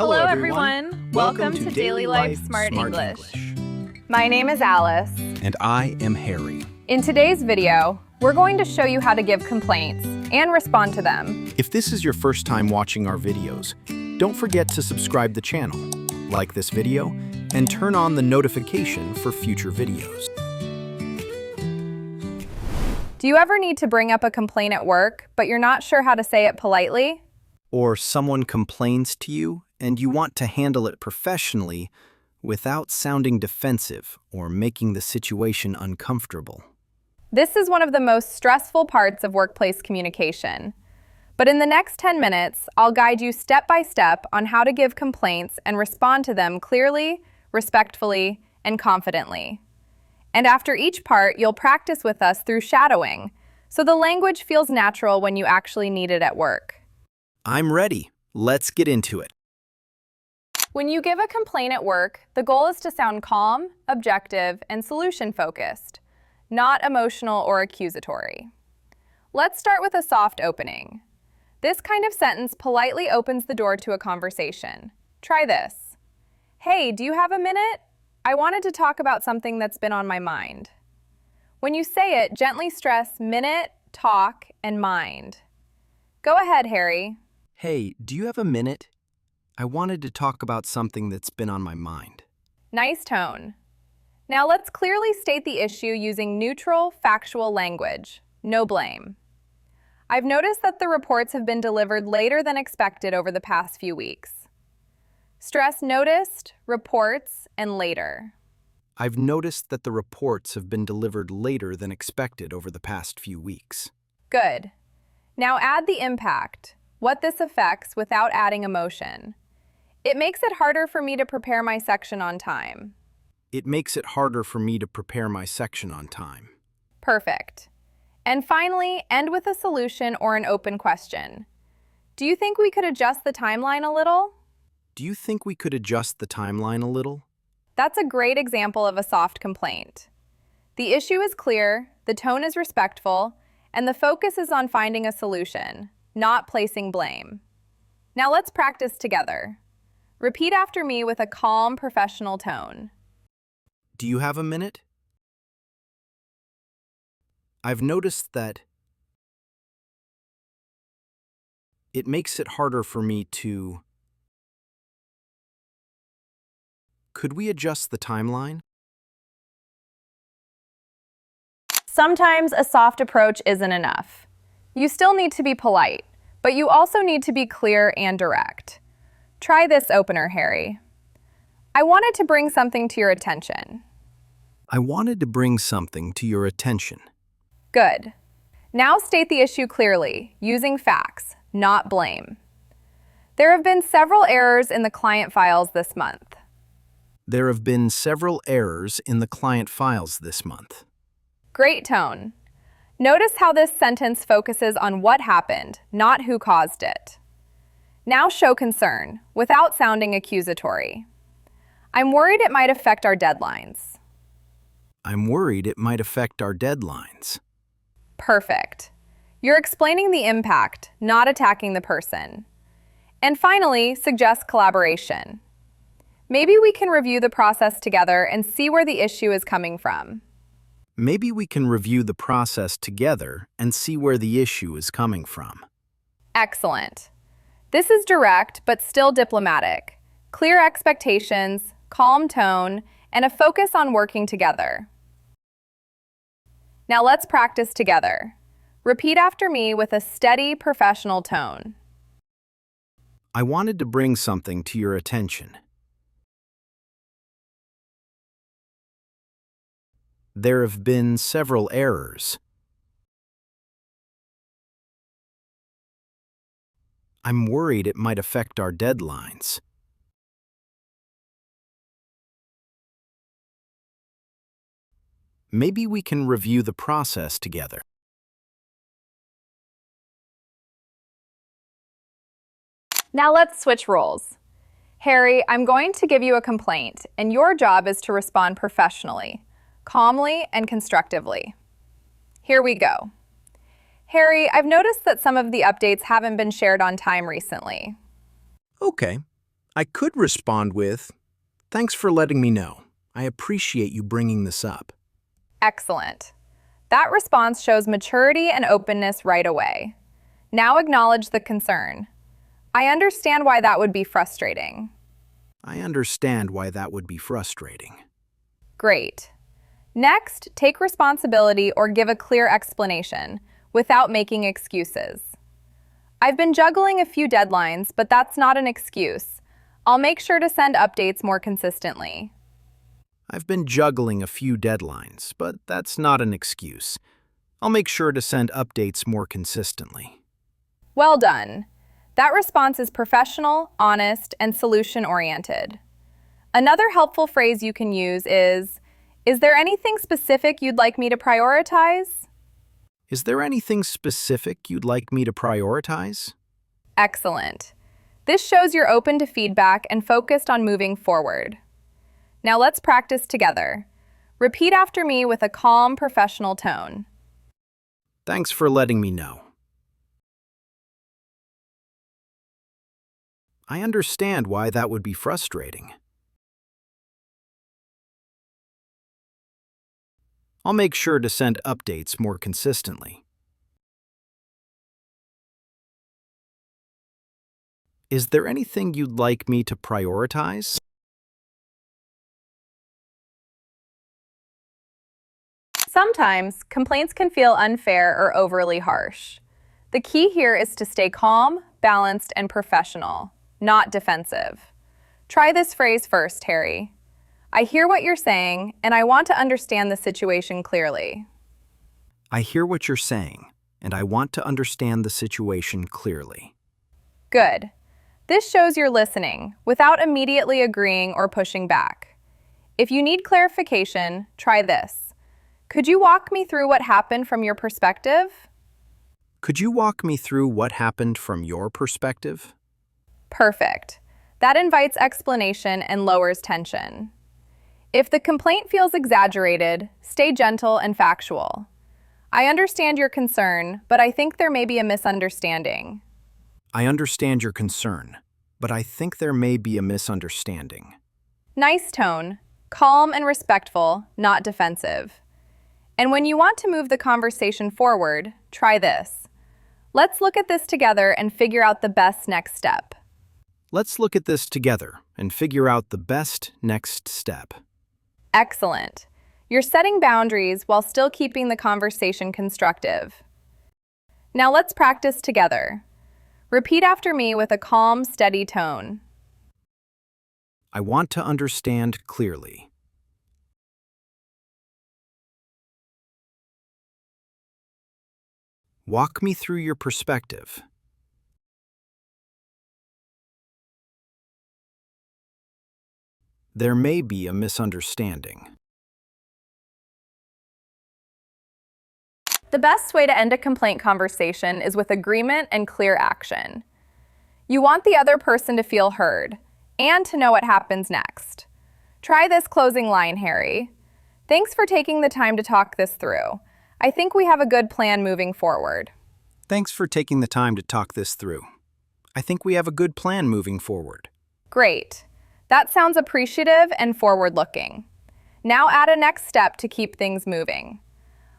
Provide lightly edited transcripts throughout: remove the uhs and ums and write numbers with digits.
Hello, everyone. Welcome to Daily Life Smart English. My name is Alice. And I am Harry. In today's video, we're going to show you how to give complaints and respond to them. If this is your first time watching our videos, don't forget to subscribe the channel, like this video, and turn on the notification for future videos. Do you ever need to bring up a complaint at work, but you're not sure how to say it politely? Or someone complains to you and you want to handle it professionally without sounding defensive or making the situation uncomfortable. This is one of the most stressful parts of workplace communication. But in the next 10 minutes, I'll guide you step by step on how to give complaints and respond to them clearly, respectfully, and confidently. And after each part, you'll practice with us through shadowing, so the language feels natural when you actually need it at work. I'm ready. Let's get into it. When you give a complaint at work, the goal is to sound calm, objective, and solution-focused, not emotional or accusatory. Let's start with a soft opening. This kind of sentence politely opens the door to a conversation. Try this. Hey, do you have a minute? I wanted to talk about something that's been on my mind. When you say it, gently stress minute, talk, and mind. Go ahead, Harry. Hey, do you have a minute? I wanted to talk about something that's been on my mind. Nice tone. Now let's clearly state the issue using neutral, factual language. No blame. I've noticed that the reports have been delivered later than expected over the past few weeks. Stress noticed, reports, and later. I've noticed that the reports have been delivered later than expected over the past few weeks. Good. Now add the impact, what this affects without adding emotion. It makes it harder for me to prepare my section on time. It makes it harder for me to prepare my section on time. Perfect. And finally, end with a solution or an open question. Do you think we could adjust the timeline a little? Do you think we could adjust the timeline a little? That's a great example of a soft complaint. The issue is clear, the tone is respectful, and the focus is on finding a solution, not placing blame. Now let's practice together. Repeat after me with a calm, professional tone. Do you have a minute? I've noticed that it makes it harder for me to... Could we adjust the timeline? Sometimes a soft approach isn't enough. You still need to be polite, but you also need to be clear and direct. Try this opener, Harry. I wanted to bring something to your attention. I wanted to bring something to your attention. Good. Now state the issue clearly, using facts, not blame. There have been several errors in the client files this month. There have been several errors in the client files this month. Great tone. Notice how this sentence focuses on what happened, not who caused it. Now show concern, without sounding accusatory. I'm worried it might affect our deadlines. I'm worried it might affect our deadlines. Perfect. You're explaining the impact, not attacking the person. And finally, suggest collaboration. Maybe we can review the process together and see where the issue is coming from. Maybe we can review the process together and see where the issue is coming from. Excellent. This is direct but still diplomatic. Clear expectations, calm tone, and a focus on working together. Now let's practice together. Repeat after me with a steady, professional tone. I wanted to bring something to your attention. There have been several errors. I'm worried it might affect our deadlines. Maybe we can review the process together. Now let's switch roles. Harry, I'm going to give you a complaint, and your job is to respond professionally, calmly, and constructively. Here we go. Harry, I've noticed that some of the updates haven't been shared on time recently. Okay, I could respond with, "Thanks for letting me know. I appreciate you bringing this up." Excellent. That response shows maturity and openness right away. Now acknowledge the concern. I understand why that would be frustrating. I understand why that would be frustrating. Great. Next, take responsibility or give a clear explanation without making excuses. I've been juggling a few deadlines, but that's not an excuse. I'll make sure to send updates more consistently. I've been juggling a few deadlines, but that's not an excuse. I'll make sure to send updates more consistently. Well done. That response is professional, honest, and solution-oriented. Another helpful phrase you can use is there anything specific you'd like me to prioritize? Is there anything specific you'd like me to prioritize? Excellent. This shows you're open to feedback and focused on moving forward. Now let's practice together. Repeat after me with a calm, professional tone. Thanks for letting me know. I understand why that would be frustrating. I'll make sure to send updates more consistently. Is there anything you'd like me to prioritize? Sometimes, complaints can feel unfair or overly harsh. The key here is to stay calm, balanced, and professional, not defensive. Try this phrase first, Harry. I hear what you're saying, and I want to understand the situation clearly. I hear what you're saying, and I want to understand the situation clearly. Good. This shows you're listening, without immediately agreeing or pushing back. If you need clarification, try this. Could you walk me through what happened from your perspective? Could you walk me through what happened from your perspective? Perfect. That invites explanation and lowers tension. If the complaint feels exaggerated, stay gentle and factual. I understand your concern, but I think there may be a misunderstanding. I understand your concern, but I think there may be a misunderstanding. Nice tone, calm and respectful, not defensive. And when you want to move the conversation forward, try this. Let's look at this together and figure out the best next step. Let's look at this together and figure out the best next step. Excellent. You're setting boundaries while still keeping the conversation constructive. Now let's practice together. Repeat after me with a calm, steady tone. I want to understand clearly. Walk me through your perspective. There may be a misunderstanding. The best way to end a complaint conversation is with agreement and clear action. You want the other person to feel heard and to know what happens next. Try this closing line, Harry. Thanks for taking the time to talk this through. I think we have a good plan moving forward. Thanks for taking the time to talk this through. I think we have a good plan moving forward. Great. That sounds appreciative and forward-looking. Now add a next step to keep things moving.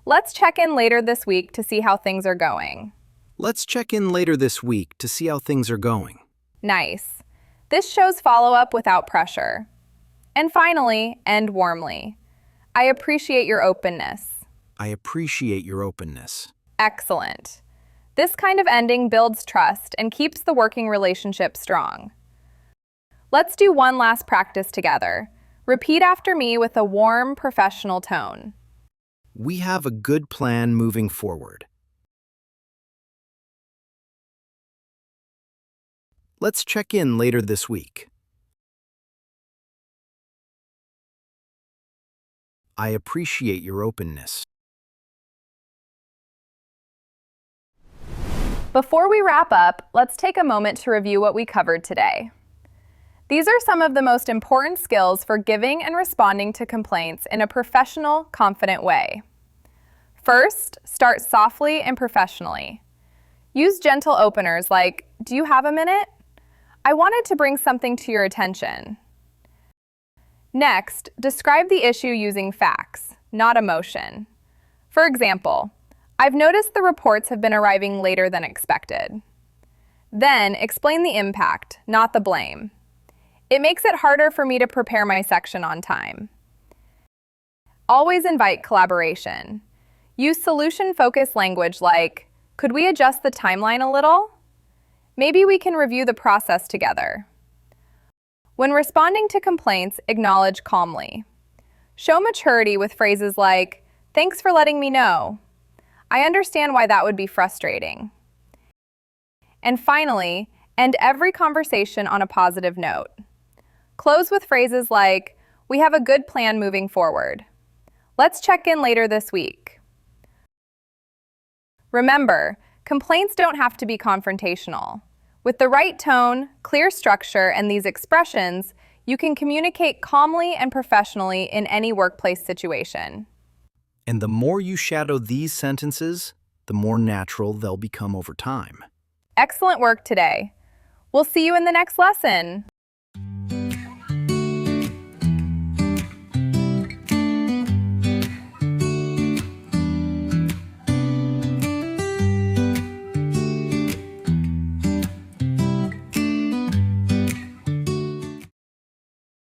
Let's check in later this week to see how things are going. Let's check in later this week to see how things are going. Nice. This shows follow-up without pressure. And finally, end warmly. I appreciate your openness. I appreciate your openness. Excellent. This kind of ending builds trust and keeps the working relationship strong. Let's do one last practice together. Repeat after me with a warm, professional tone. We have a good plan moving forward. Let's check in later this week. I appreciate your openness. Before we wrap up, let's take a moment to review what we covered today. These are some of the most important skills for giving and responding to complaints in a professional, confident way. First, start softly and professionally. Use gentle openers like, "Do you have a minute?" I wanted to bring something to your attention. Next, describe the issue using facts, not emotion. For example, I've noticed the reports have been arriving later than expected. Then, explain the impact, not the blame. It makes it harder for me to prepare my section on time. Always invite collaboration. Use solution-focused language like, "Could we adjust the timeline a little? Maybe we can review the process together." When responding to complaints, acknowledge calmly. Show maturity with phrases like, "Thanks for letting me know. I understand why that would be frustrating." And finally, end every conversation on a positive note. Close with phrases like, "We have a good plan moving forward. Let's check in later this week." Remember, complaints don't have to be confrontational. With the right tone, clear structure, and these expressions, you can communicate calmly and professionally in any workplace situation. And the more you shadow these sentences, the more natural they'll become over time. Excellent work today. We'll see you in the next lesson.